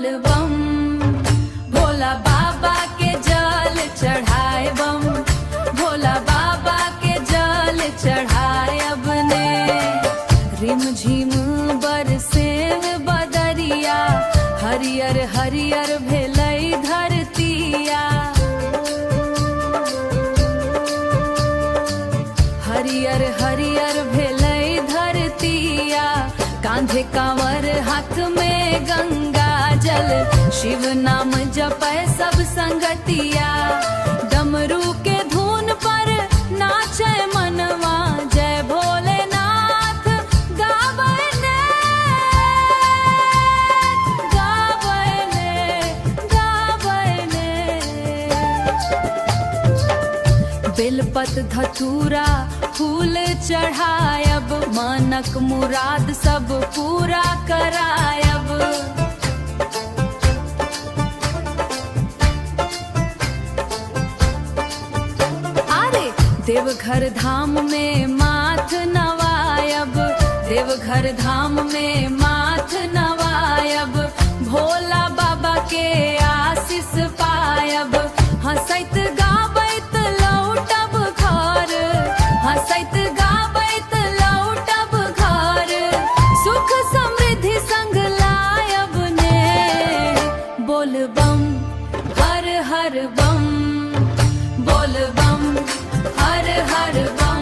बोल बम, भोला बाबा के जल चढ़ाए बम, भोला बाबा के जल चढ़ाए अब ने। रिमझिम बरसे बदरिया, हरियर हरियर भेलई धरतिया, हरियर हरियर भेलई धरतिया। कांधे कांवर हाथ में गंगा जल, शिव नाम जपै सब संगतिया। डमरू के धुन पर नाचे मनवा, जय भोलेनाथ गाबै ने, गाबै ने, गाबै ने। बेलपत धतूरा फूल चढ़ायब, मानक मुराद सब पूरा करायब। अरे देवघर धाम में माथ नवायब, देवघर धाम में माथ नवायब। भोला बाबा के आशीष पायब, हंसैत गाबैत लौटब घर, हंसैत गाबैत लौटब घर। सुख समृद्धि संग लायब ने, बोल बम हर हर बम, बोल बम हर हर बम।